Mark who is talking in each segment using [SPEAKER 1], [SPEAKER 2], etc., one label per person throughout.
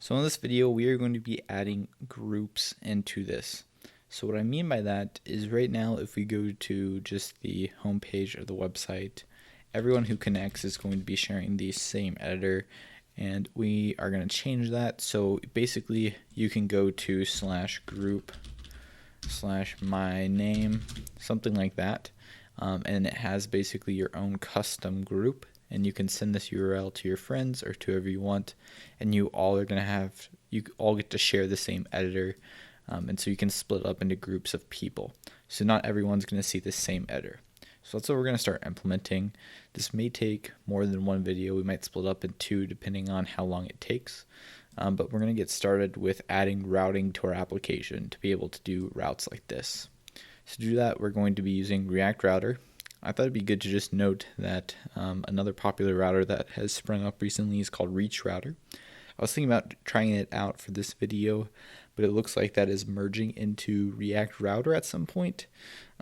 [SPEAKER 1] So in this video, we are going to be adding groups into this. So what I mean by that is right now, if we go to just the home page of the website, everyone who connects is going to be sharing the same editor, and we are going to change that. So basically, you can go to /group/myname, something like that, and it has basically your own custom group. And you can send this URL to your friends or to whoever you want, and you all get to share the same editor, and so you can split up into groups of people. So not everyone's going to see the same editor. So that's what we're going to start implementing. This may take more than one video. We might split up in two depending on how long it takes. But we're going to get started with adding routing to our application to be able to do routes like this. So to do that, we're going to be using React Router. I thought it'd be good to just note that another popular router that has sprung up recently is called Reach Router. I was thinking about trying it out for this video, but it looks like that is merging into React Router at some point.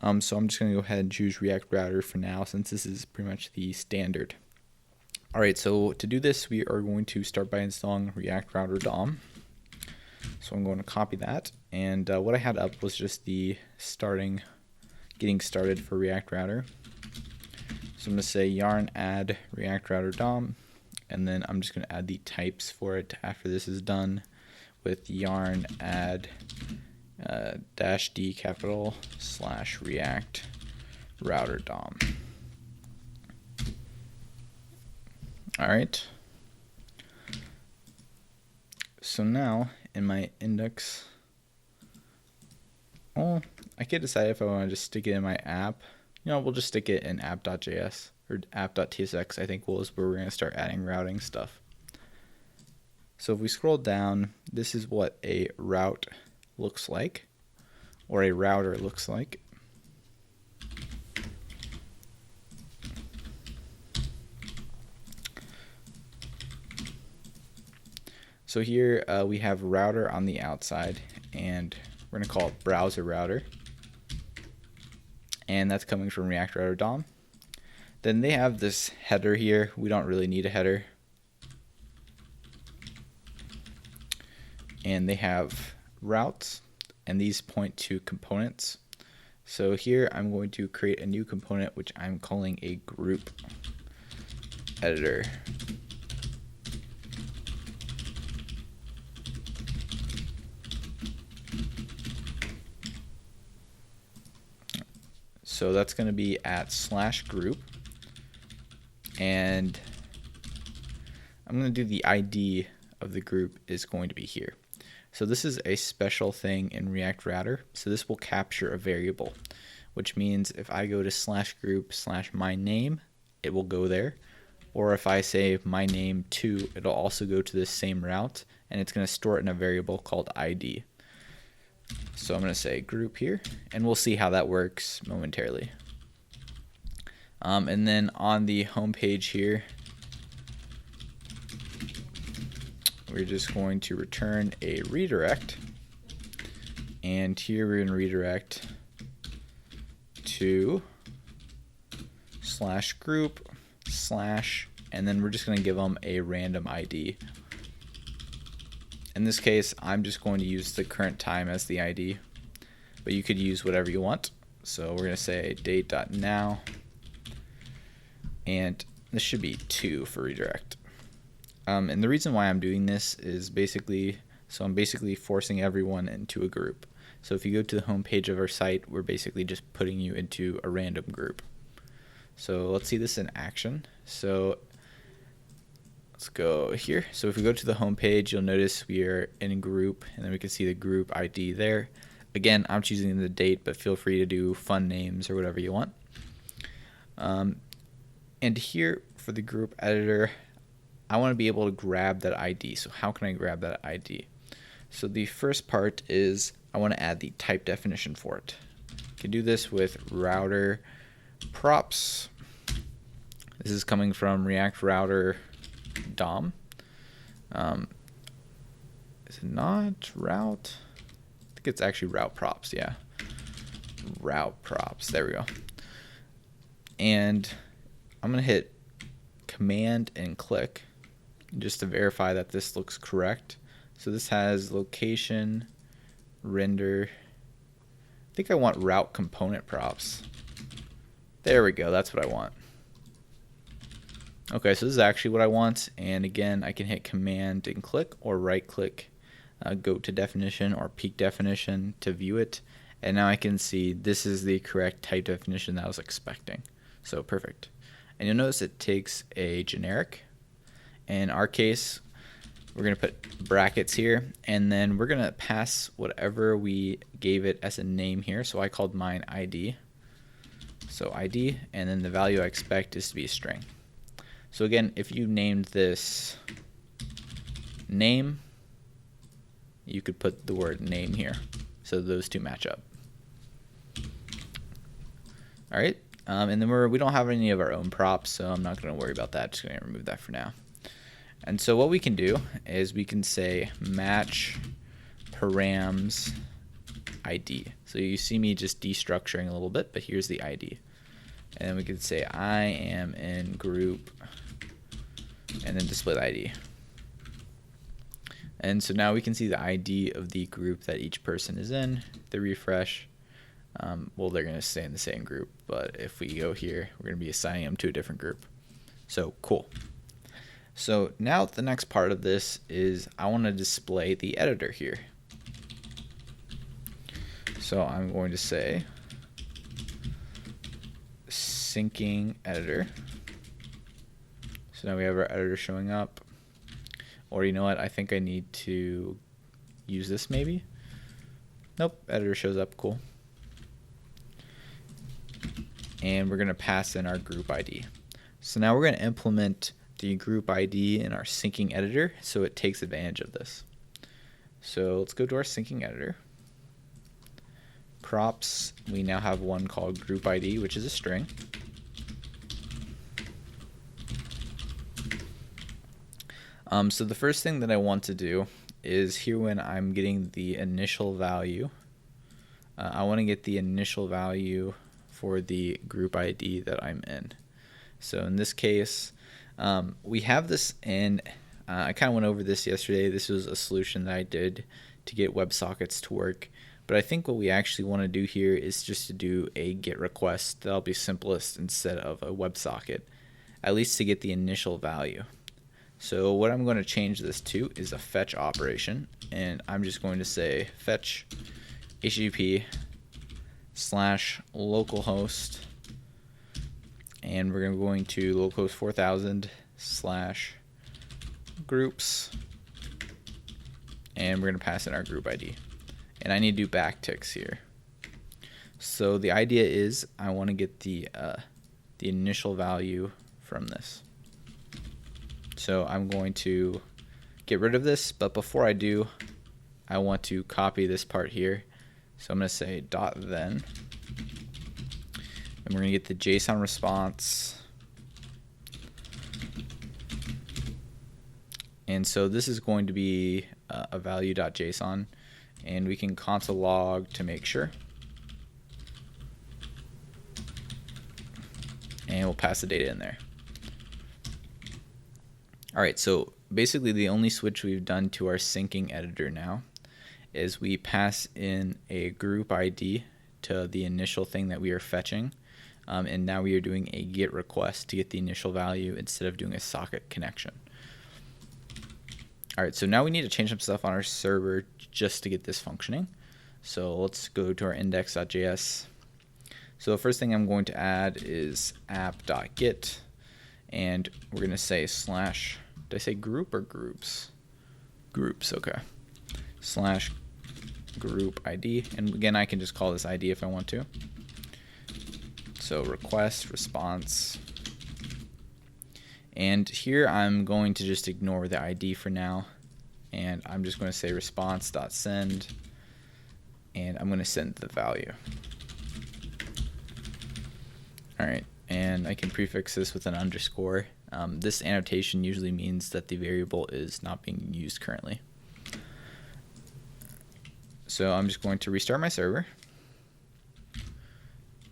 [SPEAKER 1] So I'm just going to go ahead and choose React Router for now, since this is pretty much the standard. Alright, so to do this, we are going to start by installing React Router DOM. So I'm going to copy that, and what I had up was just the getting started for React Router. So I'm going to say yarn add React Router DOM, and then I'm just going to add the types for it after this is done with yarn add -d capital /React Router DOM. Alright. So now in my index, well, I could decide if I want to just stick it in my app. We'll just stick it in app.js or app.tsx, I think is where we're going to start adding routing stuff. So if we scroll down, this is what a route looks like, or a router looks like. So here we have router on the outside, and we're going to call it browser router. And that's coming from React Router DOM. Then they have this header here. We don't really need a header. And they have routes, and these point to components. So here I'm going to create a new component, which I'm calling a group editor. So that's going to be at /group, and I'm going to do the ID of the group is going to be here. So this is a special thing in React Router. So this will capture a variable, which means if I go to /group/myname, it will go there. Or if I say myname2, it'll also go to this same route, and it's going to store it in a variable called ID. So I'm going to say group here, and we'll see how that works momentarily. And then on the home page here, we're just going to return a redirect, and here we're going to redirect to /group/ and then we're just going to give them a random ID. In this case, I'm just going to use the current time as the ID, but you could use whatever you want. So we're going to say date.now, and this should be 2 for redirect. And the reason why I'm doing this is I'm basically forcing everyone into a group. So if you go to the home page of our site, we're basically just putting you into a random group. So let's see this in action. So let's go here. So if we go to the home page, you'll notice we are in a group, and then we can see the group ID there. Again, I'm choosing the date, but feel free to do fun names or whatever you want. And here for the group editor, I want to be able to grab that ID. So how can I grab that ID? So the first part is I want to add the type definition for it. You can do this with router props. This is coming from React Router DOM. Is it not route? I think it's actually route props. Yeah, route props. There we go. And I'm gonna hit Command and click just to verify that this looks correct. So this has location, render. I think I want route component props. There we go, that's what I want. Okay, so this is actually what I want, and again, I can hit command and click or right click, go to definition or peak definition to view it, and now I can see this is the correct type definition that I was expecting. So perfect. And you'll notice it takes a generic. In our case, we're going to put brackets here, and then we're going to pass whatever we gave it as a name here. So I called mine ID. So ID, and then the value I expect is to be a string. So again, if you named this name, you could put the word name here. So those two match up. All right, and then we don't have any of our own props, so I'm not going to worry about that. Just going to remove that for now. And so what we can do is we can say match params ID. So you see me just destructuring a little bit, but here's the ID. And we can say I am in group, and then display the ID. And so now we can see the ID of the group that each person is in. The refresh, well, they're going to stay in the same group, but if we go here, we're going to be assigning them to a different group. So cool. So now the next part of this is I want to display the editor here. So I'm going to say syncing editor. So now we have our editor showing up. Or you know what, I think I need to use this maybe. Nope, editor shows up, cool. And we're going to pass in our group ID. So now we're going to implement the group ID in our syncing editor so it takes advantage of this. So let's go to our syncing editor. Props, we now have one called group ID, which is a string. So the first thing that I want to do is here when I'm getting the initial value, I want to get the initial value for the group ID that I'm in. So in this case, we have this in, I kind of went over this yesterday. This was a solution that I did to get WebSockets to work. But I think what we actually want to do here is just to do a GET request. That'll be simplest instead of a WebSocket, at least to get the initial value. So what I'm going to change this to is a fetch operation, and I'm just going to say fetch HTTP / localhost, and we're going to localhost 4000 / groups, and we're going to pass in our group ID. And I need to do backticks here. So the idea is I want to get the initial value from this. So I'm going to get rid of this, but before I do, I want to copy this part here. So I'm going to say .then, and we're going to get the JSON response. And so this is going to be a value.json, and we can console log to make sure. And we'll pass the data in there. All right, so basically the only switch we've done to our syncing editor now is we pass in a group ID to the initial thing that we are fetching, and now we are doing a GET request to get the initial value instead of doing a socket connection. All right, so now we need to change some stuff on our server just to get this functioning. So let's go to our index.js. So the first thing I'm going to add is app.get, and we're going to say slash, did I say group or groups? Groups, okay. Slash group ID, and again, I can just call this ID if I want to. So request, response, and here I'm going to just ignore the ID for now, and I'm just going to say response.send, and I'm going to send the value. All right, and I can prefix this with an underscore. This annotation usually means that the variable is not being used currently. So I'm just going to restart my server.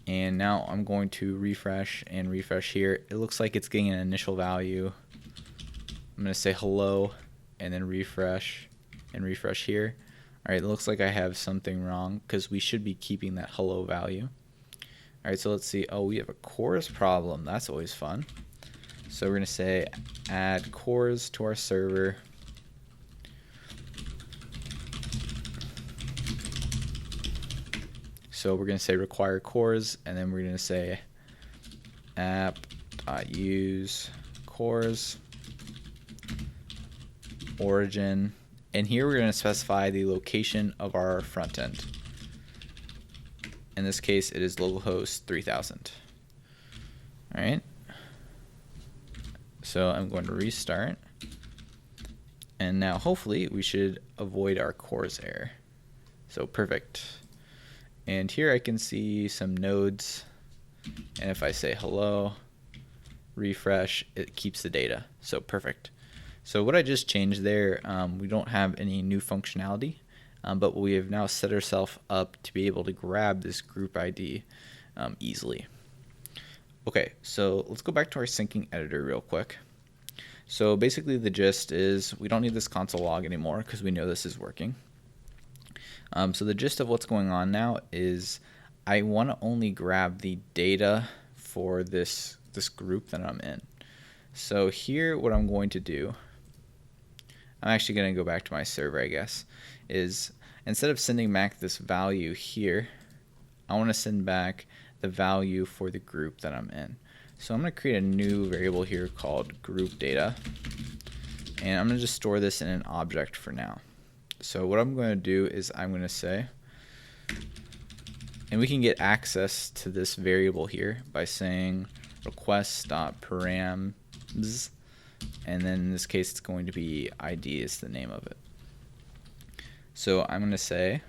[SPEAKER 1] And now I'm going to refresh and refresh here. It looks like it's getting an initial value. I'm going to say hello and then refresh. and refresh here. All right, it looks like I have something wrong because we should be keeping that hello value. All right, so let's see. Oh, we have a CORS problem. That's always fun. So we're going to say add CORS to our server. So we're going to say require CORS, and then we're going to say app.use CORS origin. And here we're going to specify the location of our front end. In this case, it is localhost 3000. All right. So I'm going to restart. And now hopefully we should avoid our CORS error. So perfect. And here I can see some nodes. And if I say hello, refresh, it keeps the data. So perfect. So what I just changed there, we don't have any new functionality, but we have now set ourselves up to be able to grab this group ID easily. Okay, so let's go back to our syncing editor real quick. So basically the gist is we don't need this console log anymore because we know this is working. So the gist of what's going on now is I want to only grab the data for this group that I'm in. So here what I'm going to do, I'm actually going to go back to my server, I guess, is instead of sending back this value here, I want to send back the value for the group that I'm in. So I'm going to create a new variable here called group data, and I'm going to just store this in an object for now. So what I'm going to do is I'm going to say, and we can get access to this variable here by saying request.params, and then in this case it's going to be ID is the name of it. So I'm going to say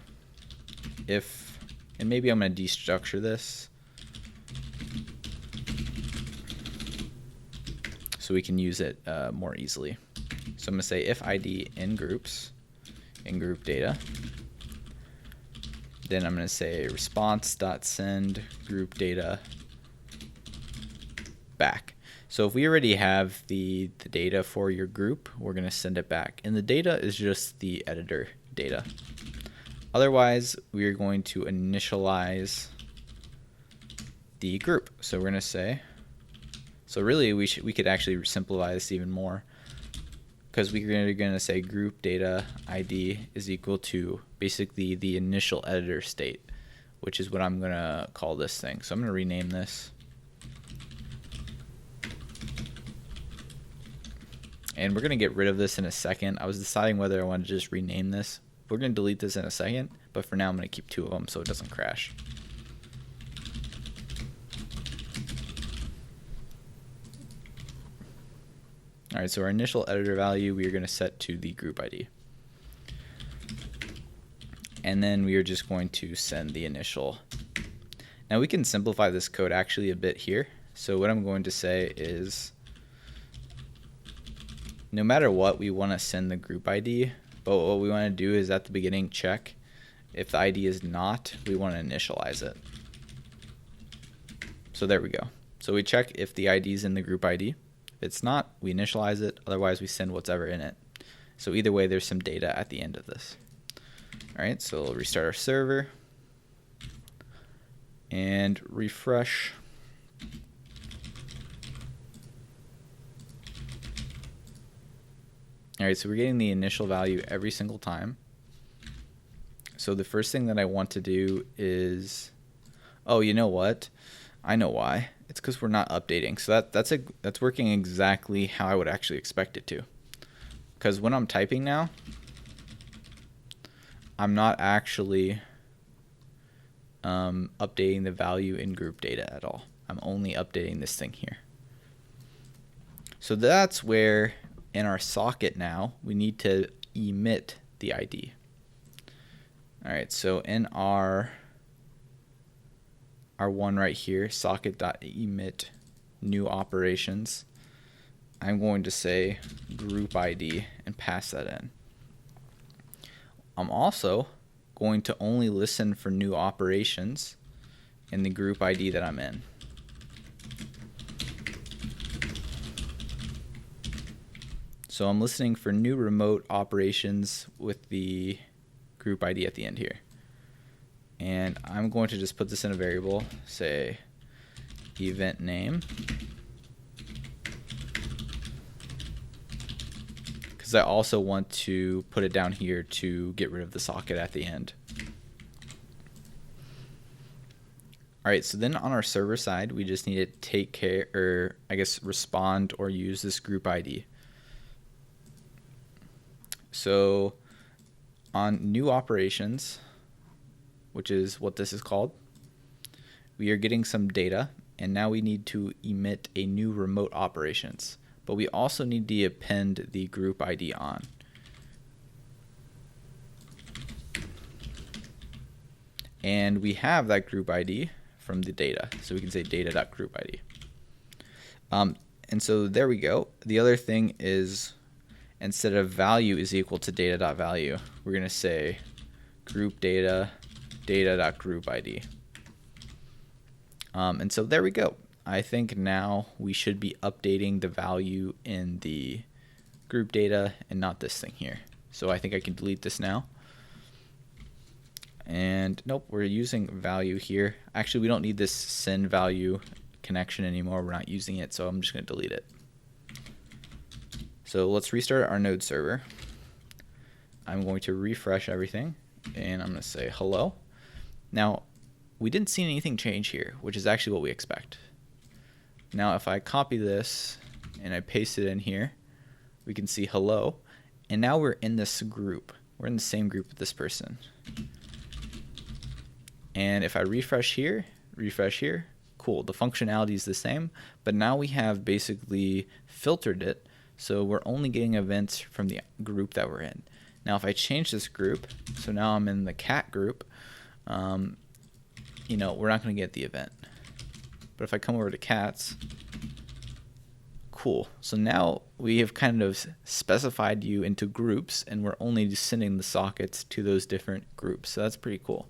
[SPEAKER 1] if, and maybe I'm going to destructure this so we can use it more easily. So I'm going to say if ID in groups, in group data, then I'm going to say response.send group data back. So if we already have the data for your group, we're going to send it back. And the data is just the editor data. Otherwise, we are going to initialize the group. So we're going to say, so really we could actually simplify this even more, because we're going to say group data ID is equal to basically the initial editor state, which is what I'm going to call this thing. So I'm going to rename this. And we're going to get rid of this in a second. I was deciding whether I want to just rename this. We're going to delete this in a second, but for now I'm going to keep two of them so it doesn't crash. All right, so our initial editor value we are going to set to the group ID. And then we are just going to send the initial. Now we can simplify this code actually a bit here. So what I'm going to say is, no matter what, we want to send the group ID, but what we want to do is at the beginning check if the ID is not, we want to initialize it. So there we go. So we check if the ID is in the group ID. If it's not, we initialize it. Otherwise, we send whatever in it. So either way, there's some data at the end of this. All right, so we'll restart our server and refresh. All right, so we're getting the initial value every single time. So the first thing that I want to do is, oh, you know what? I know why. It's because we're not updating. So that's working exactly how I would actually expect it to. Because when I'm typing now, I'm not actually updating the value in group data at all. I'm only updating this thing here. So that's where in our socket now we need to emit the ID. All right, so in our one right here, socket.emit new operations, I'm going to say group ID and pass that in. I'm also going to only listen for new operations in the group ID that I'm in. So I'm listening for new remote operations with the group ID at the end here. And I'm going to just put this in a variable, say event name. Because I also want to put it down here to get rid of the socket at the end. All right, so then on our server side, we just need to take care, or I guess respond or use this group ID. So on new operations, which is what this is called, we are getting some data, and now we need to emit a new remote operations. But we also need to append the group ID on. And we have that group ID from the data. So we can say data.groupID. And so there we go. The other thing is, instead of value is equal to data.value, we're going to say group data, data.groupID. And so there we go. I think now we should be updating the value in the group data and not this thing here. So I think I can delete this now. And nope, we're using value here. Actually, we don't need this send value connection anymore. We're not using it, so I'm just going to delete it. So let's restart our node server. I'm going to refresh everything, and I'm going to say hello. Now, we didn't see anything change here, which is actually what we expect. Now, if I copy this and I paste it in here, we can see hello, and now we're in this group. We're in the same group with this person. And if I refresh here, cool, the functionality is the same, but now we have basically filtered it, so we're only getting events from the group that we're in. Now if I change this group, so now I'm in the cat group, you know, we're not going to get the event. But if I come over to cats, cool. So now we have kind of specified you into groups, and we're only just sending the sockets to those different groups. So that's pretty cool.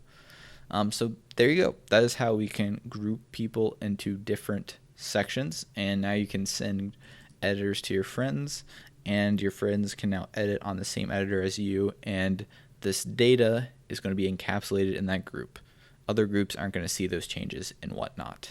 [SPEAKER 1] So there you go. That is how we can group people into different sections, and now you can send editors to your friends, and your friends can now edit on the same editor as you, and this data is going to be encapsulated in that group. Other groups aren't going to see those changes and whatnot.